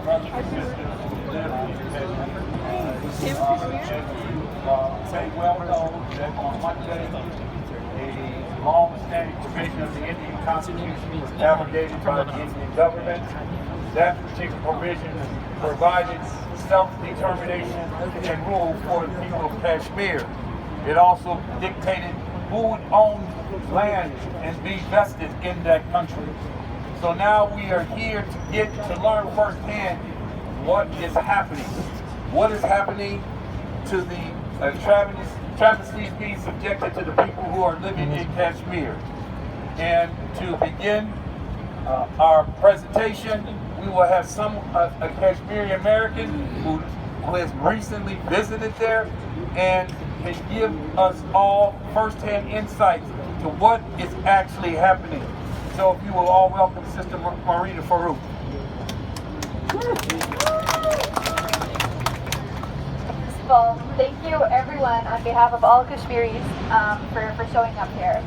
brothers and sisters who live in Kashmir. Say well know that on Monday, a long-standing provision of the Indian Constitution was abrogated by the Indian government. That particular provision provided self-determination and rule for the people of Kashmir. It also dictated who would own land and be vested in that country. So now we are here to learn firsthand what is happening. What is happening to the travesties being subjected to the people who are living in Kashmir. And to begin our presentation, we will have a Kashmiri American who has recently visited there and can give us all firsthand insights to what is actually happening. So if you will all welcome Sister Marina Farouk. Well, thank you everyone on behalf of all Kashmiris for showing up here.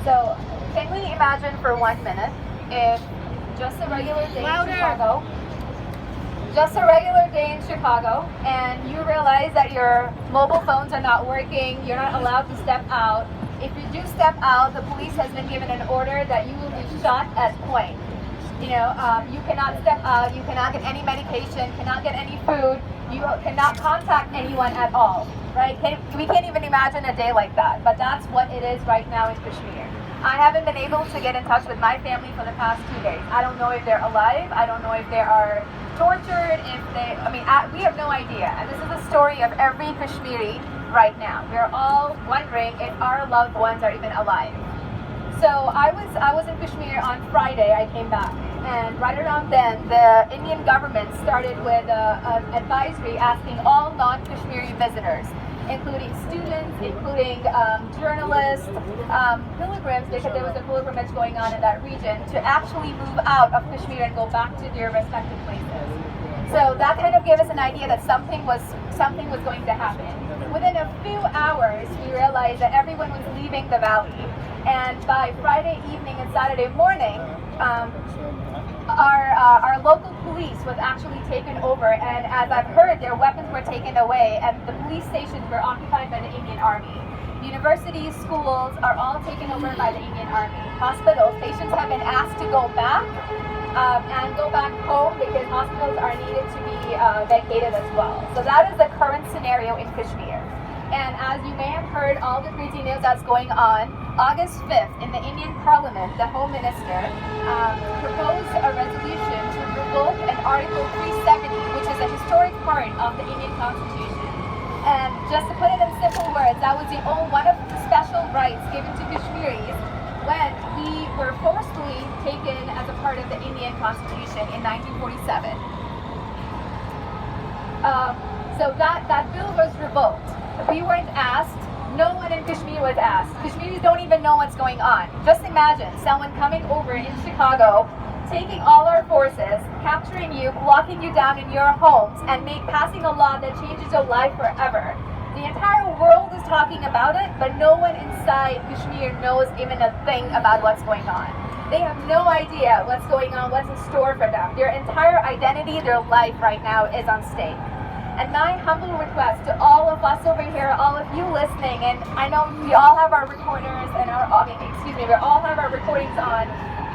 So can we imagine for 1 minute if just a regular day in Chicago, and you realize that your mobile phones are not working, you're not allowed to step out. If you do step out, the police has been given an order that you will be shot at point. You cannot step out, you cannot get any medication, cannot get any food, you cannot contact anyone at all, right? We can't even imagine a day like that, but that's what it is right now in Kashmir. I haven't been able to get in touch with my family for the past 2 days. I don't know if they're alive, I don't know if they are tortured, we have no idea. And this is the story of every Kashmiri right now. We're all wondering if our loved ones are even alive. So I was in Kashmir on Friday. I came back, and right around then, the Indian government started with an advisory asking all non-Kashmiri visitors, including students, including journalists, pilgrims, because there was a pilgrimage going on in that region, to actually move out of Kashmir and go back to their respective places. So that kind of gave us an idea that something was going to happen. Within a few hours, we realized that everyone was leaving the valley. And by Friday evening and Saturday morning, our local police was actually taken over, and as I've heard, their weapons were taken away, and the police stations were occupied by the Indian Army. Universities, schools are all taken over by the Indian Army. Hospitals, patients have been asked to go back and go back home because hospitals are needed to be vacated as well. So that is the current scenario in Kashmir. And as you may have heard, all the crazy news that's going on, August 5th in the Indian Parliament, the Home Minister proposed a resolution to revoke an Article 370, which is a historic part of the Indian Constitution. And just to put it in simple words, that was one of the special rights given to Kashmiris when we were forcefully taken as a part of the Indian Constitution in 1947. So that bill was revoked. We weren't asked. No one in Kashmir was asked. Kashmiris don't even know what's going on. Just imagine someone coming over in Chicago, taking all our forces, capturing you, locking you down in your homes, and passing a law that changes your life forever. The entire world is talking about it, but no one inside Kashmir knows even a thing about what's going on. They have no idea what's going on, what's in store for them. Their entire identity, their life right now is on stake. And my humble request to all of us over here, all of you listening, and I know we all have our recorders and we all have our recordings on.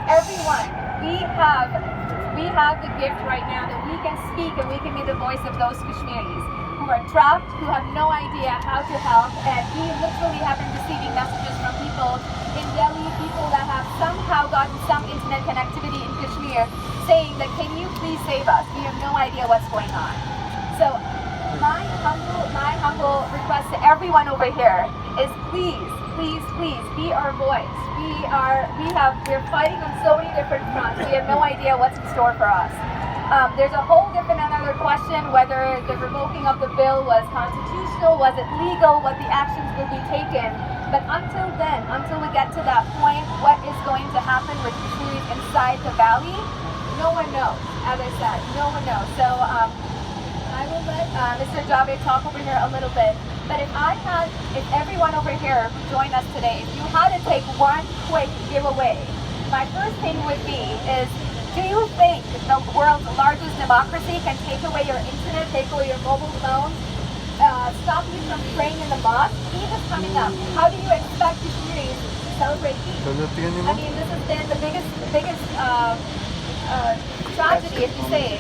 Everyone, we have the gift right now that we can speak and we can be the voice of those Kashmiris who are trapped, who have no idea how to help, and we literally have been receiving messages from people in Delhi, people that have somehow gotten some internet connectivity in Kashmir, saying that, can you please save us? We have no idea what's going on. So my humble request to everyone over here is please be our voice. We're fighting on so many different fronts. We have no idea what's in store for us. There's a whole different another question whether the revoking of the bill was constitutional, was it legal, what the actions will be taken. But until then, until we get to that point, what is going to happen with Kashmiris inside the valley, no one knows. As I said, no one knows. So I will let Mr. Javed talk over here a little bit. But if everyone over here who joined us today, if you had to take one quick giveaway, my first thing would be is, do you think the world's largest democracy can take away your internet, take away your mobile phone, stop you from praying in the mosque. Eid is coming up. How do you expect Kashmiris to celebrate Eid? I mean, this has been the biggest tragedy, if you say,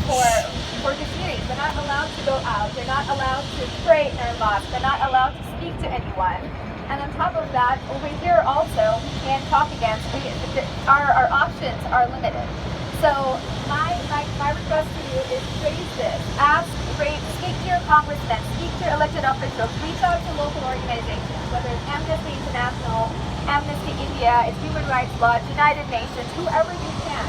for Kashmiris. They're not allowed to go out. They're not allowed to pray in their mosque. They're not allowed to speak to anyone. And on top of that, over here also, we can't talk against. Our options are limited. So my request to you is raise this. Speak to your congressmen, speak to your elected officials, reach out to local organizations, whether it's Amnesty International, Amnesty India, it's Human Rights Watch, United Nations, whoever you can.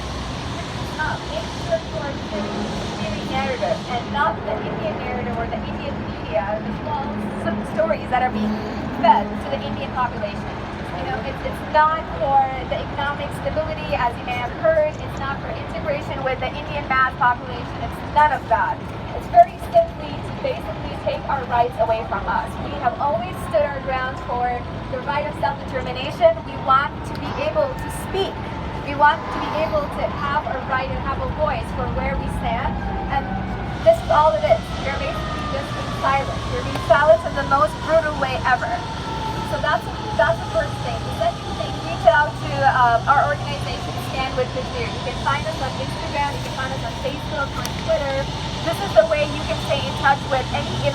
Make sure you are sharing the Kashmiri narrative and not the Indian narrative or the Indian media, the false stories that are being fed to the Indian population. You know, it's not for the economic stability, as you may have heard. It's not for integration with the Indian mass population. It's none of that. It's very simply to basically take our rights away from us. We have always stood our ground for the right of self-determination. We want to be able to speak. We want to be able to have a right and have a voice for where we stand. And this is all it is. You're basically just being silent. You're being silent in the most brutal way ever. So that's the first thing. The second thing, reach out to our organization, Stand With Kashmir. You can find us on Instagram, you can find us on Facebook, on Twitter. This is the way you can stay in touch with any events